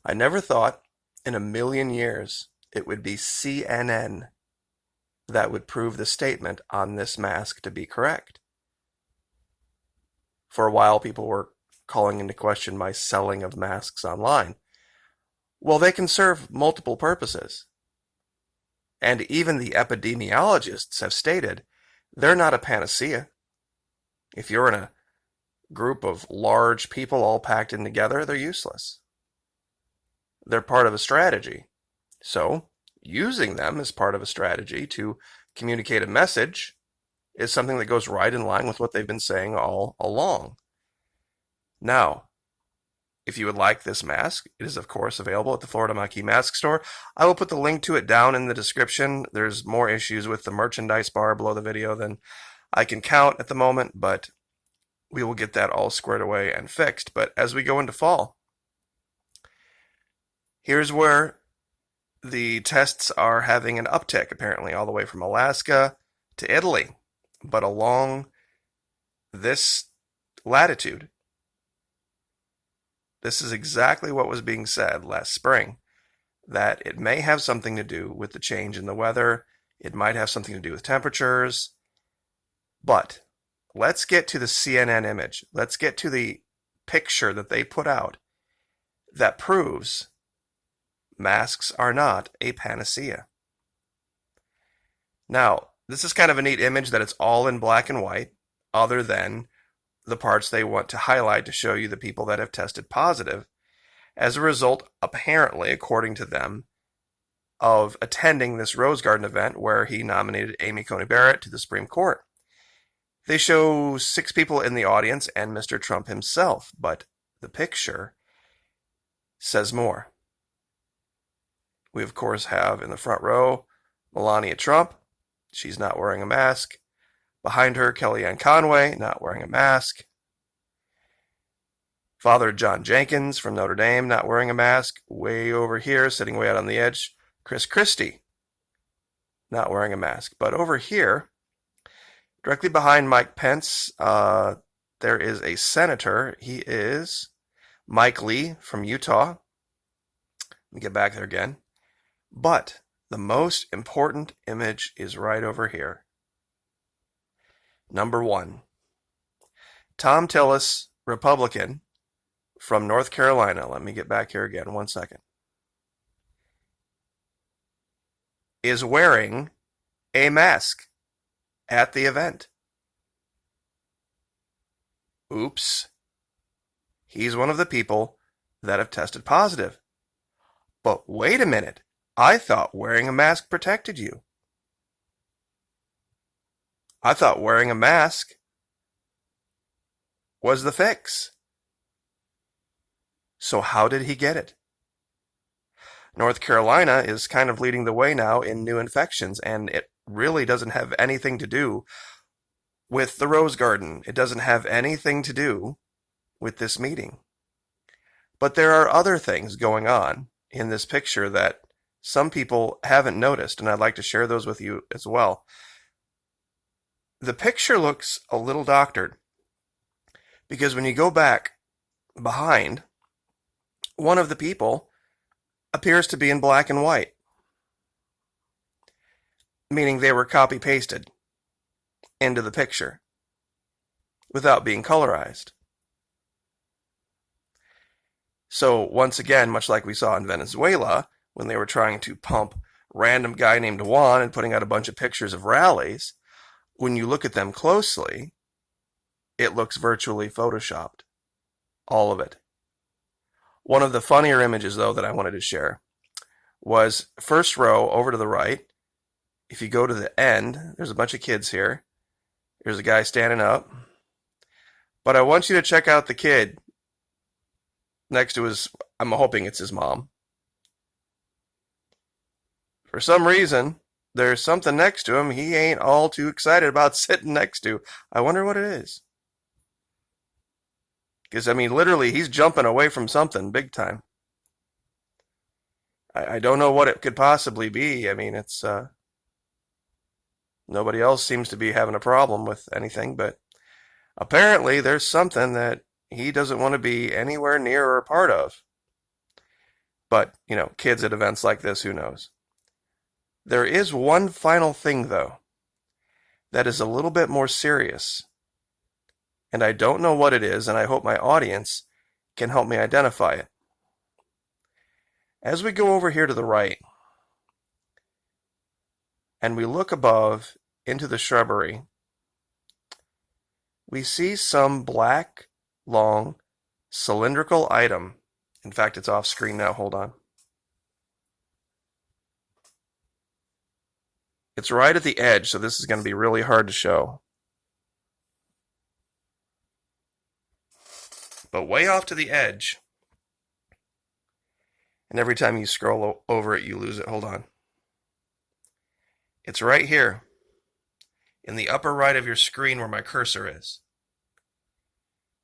I never thought in a million years it would be CNN that would prove the statement on this mask to be correct. For a while, people were calling into question my selling of masks online. Well, they can serve multiple purposes. And even the epidemiologists have stated they're not a panacea. If you're in a group of large people all packed in together, they're useless. They're part of a strategy. So, using them as part of a strategy to communicate a message is something that goes right in line with what they've been saying all along. Now, if you would like this mask, it is of course available at the Florida Maquis Mask Store. I will put the link to it down in the description. There's more issues with the merchandise bar below the video than I can count at the moment, but we will get that all squared away and fixed. But as we go into fall, here's where the tests are having an uptick, apparently, all the way from Alaska to Italy. But along this latitude, this is exactly what was being said last spring, that it may have something to do with the change in the weather. It might have something to do with temperatures. But let's get to the CNN image. Let's get to the picture that they put out that proves masks are not a panacea. Now, this is kind of a neat image that it's all in black and white, other than the parts they want to highlight to show you the people that have tested positive as a result, apparently, according to them, of attending this Rose Garden event where he nominated Amy Coney Barrett to the Supreme Court. They show 6 people in the audience and Mr. Trump himself, but the picture says more. We, of course, have in the front row Melania Trump. She's not wearing a mask. Behind her, Kellyanne Conway, not wearing a mask. Father John Jenkins from Notre Dame, not wearing a mask. Way over here, sitting way out on the edge, Chris Christie, not wearing a mask. But over here, directly behind Mike Pence, there is a senator. He is Mike Lee from Utah. Let me get back there again. But the most important image is right over here. Number 1, Thom Tillis, Republican from North Carolina. Let me get back here again, 1 second. Is wearing a mask at the event. Oops. He's one of the people that have tested positive. But wait a minute. I thought wearing a mask protected you. I thought wearing a mask was the fix. So how did he get it? North Carolina is kind of leading the way now in new infections, and it really doesn't have anything to do with the Rose Garden. It doesn't have anything to do with this meeting. But there are other things going on in this picture that some people haven't noticed, and I'd like to share those with you as well. The picture looks a little doctored because when you go back behind, one of the people appears to be in black and white, meaning they were copy-pasted into the picture without being colorized. So once again, much like we saw in Venezuela, when they were trying to pump random guy named Juan and putting out a bunch of pictures of rallies, when you look at them closely, it looks virtually photoshopped. All of it. One of the funnier images, though, that I wanted to share was first row over to the right. If you go to the end, there's a bunch of kids here. There's a guy standing up. But I want you to check out the kid next to his, I'm hoping it's his mom. For some reason, there's something next to him he ain't all too excited about sitting next to. I wonder what it is. Because, I mean, literally, he's jumping away from something big time. I don't know what it could possibly be. I mean, it's, nobody else seems to be having a problem with anything, but apparently there's something that he doesn't want to be anywhere near or a part of. But, kids at events like this, who knows? There is one final thing, though, that is a little bit more serious. And I don't know what it is, and I hope my audience can help me identify it. As we go over here to the right, and we look above into the shrubbery, we see some black, long, cylindrical item. In fact, it's off screen now. Hold on. It's right at the edge, so this is going to be really hard to show. But way off to the edge, and every time you scroll over it, you lose it. Hold on. It's right here, in the upper right of your screen where my cursor is.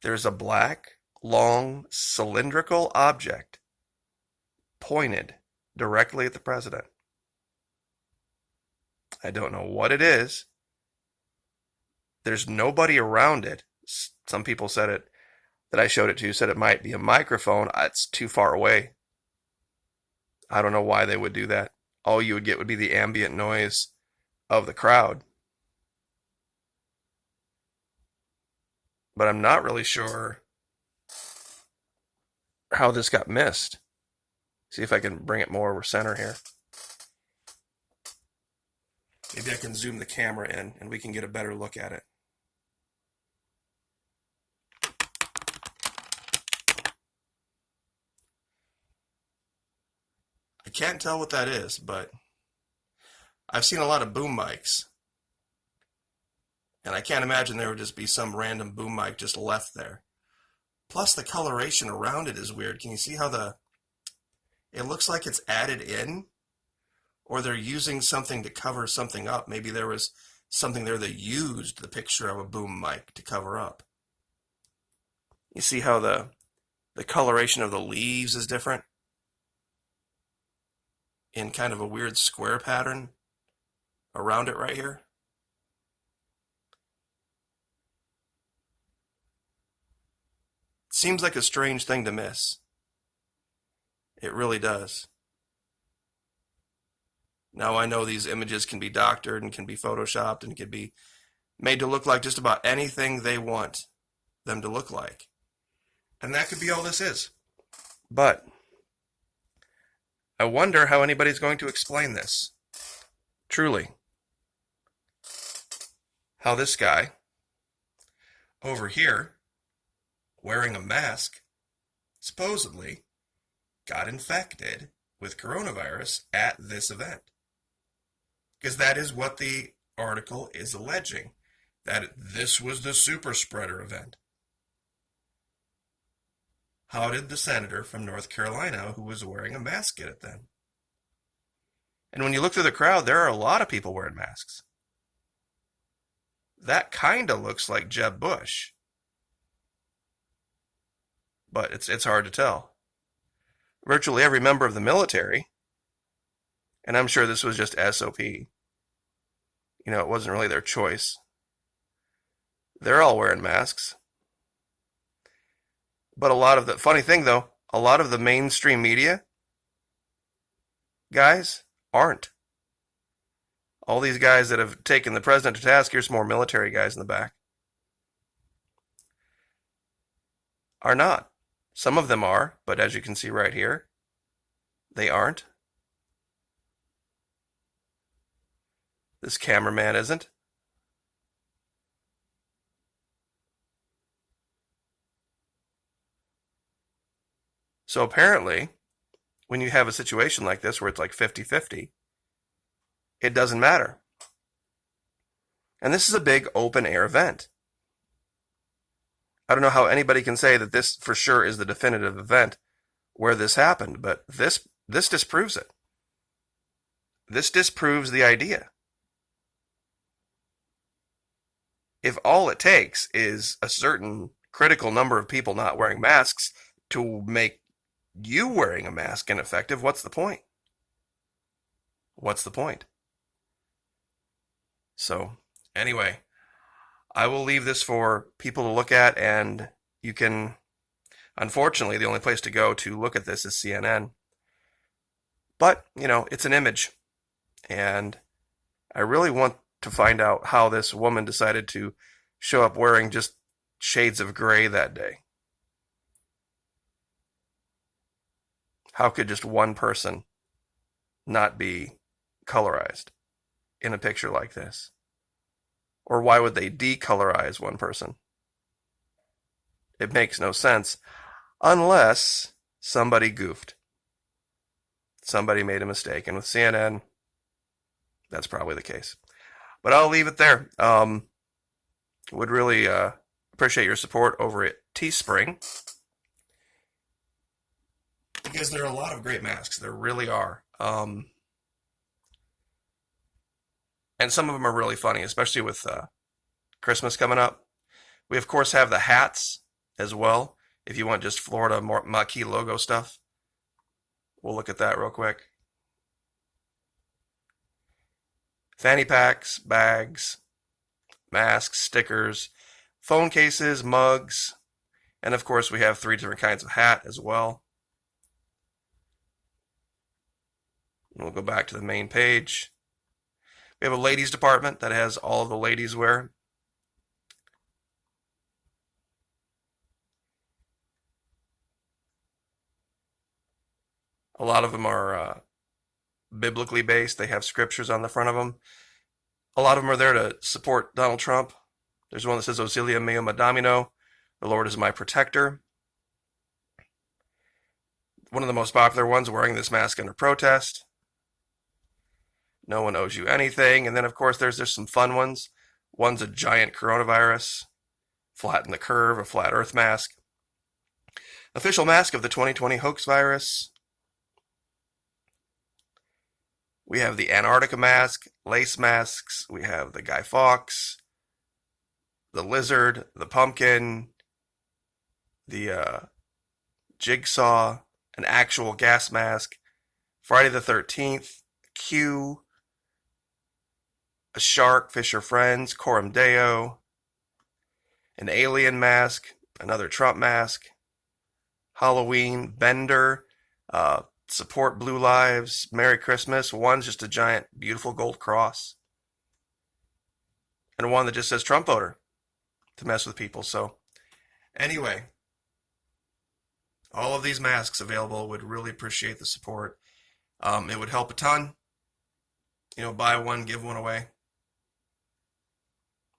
There's a black, long, cylindrical object pointed directly at the president. I don't know what it is. There's nobody around it. Some people said it, that I showed it to, said it might be a microphone. It's too far away. I don't know why they would do that. All you would get would be the ambient noise of the crowd. But I'm not really sure how this got missed. See if I can bring it more over center here. Maybe I can zoom the camera in and we can get a better look at it. I can't tell what that is, but I've seen a lot of boom mics. And I can't imagine there would just be some random boom mic just left there. Plus the coloration around it is weird. Can you see how it looks like it's added in? Or they're using something to cover something up. Maybe there was something there that used the picture of a boom mic to cover up. You see how the coloration of the leaves is different? In kind of a weird square pattern around it right here. Seems like a strange thing to miss. It really does. Now I know these images can be doctored and can be photoshopped and can be made to look like just about anything they want them to look like. And that could be all this is. But I wonder how anybody's going to explain this. Truly. How this guy over here, wearing a mask, supposedly got infected with coronavirus at this event. Because that is what the article is alleging, that this was the super spreader event. How did the senator from North Carolina who was wearing a mask get it then? And when you look through the crowd, there are a lot of people wearing masks. That kind of looks like Jeb Bush. But it's hard to tell. Virtually every member of the military, and I'm sure this was just SOP, it wasn't really their choice. They're all wearing masks. But funny thing though, a lot of the mainstream media guys aren't. All these guys that have taken the president to task, here's more military guys in the back, are not. Some of them are, but as you can see right here, they aren't. This cameraman isn't. So apparently, when you have a situation like this where it's like 50-50, it doesn't matter. And this is a big open air event. I don't know how anybody can say that this for sure is the definitive event where this happened, but this disproves it. This disproves the idea. If all it takes is a certain critical number of people not wearing masks to make you wearing a mask ineffective, what's the point? What's the point? So, anyway, I will leave this for people to look at, and you can, unfortunately, the only place to go to look at this is CNN. But, it's an image. And I really want to find out how this woman decided to show up wearing just shades of gray that day. How could just one person not be colorized in a picture like this? Or why would they decolorize one person? It makes no sense unless somebody goofed. Somebody made a mistake. And with CNN, that's probably the case. But I'll leave it there. Would really appreciate your support over at Teespring, because there are a lot of great masks. There really are. And some of them are really funny, especially with Christmas coming up. We, of course, have the hats as well. If you want just Florida Marquee logo stuff, we'll look at that real quick. Fanny packs, bags, masks, stickers, phone cases, mugs, and of course we have 3 different kinds of hat as well. And we'll go back to the main page. We have a ladies department that has all of the ladies wear. A lot of them are biblically based. They have scriptures on the front of them. A lot of them are there to support Donald Trump. There's one that says, Auxilium meum ad Domino, the Lord is my protector. One of the most popular ones, wearing this mask under protest. No one owes you anything. And then, of course, there's some fun ones. One's a giant coronavirus, flatten the curve, a flat earth mask. Official mask of the 2020 hoax virus. We have the Antarctica mask, lace masks. We have the Guy Fawkes, the lizard, the pumpkin, the jigsaw, an actual gas mask, Friday the 13th, Q, a shark, Fisher Friends, Coram Deo, an alien mask, another Trump mask, Halloween, Bender, support Blue Lives, Merry Christmas. One's just a giant, beautiful gold cross. And one that just says Trump voter to mess with people. So, anyway, all of these masks available. Would really appreciate the support. It would help a ton. Buy one, give one away.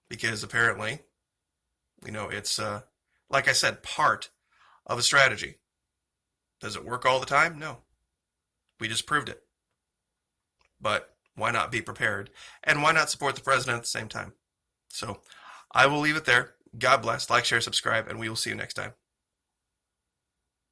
Because apparently, it's, like I said, part of a strategy. Does it work all the time? No. We just proved it. But why not be prepared? And why not support the president at the same time? So I will leave it there. God bless. Like, share, subscribe, and we will see you next time.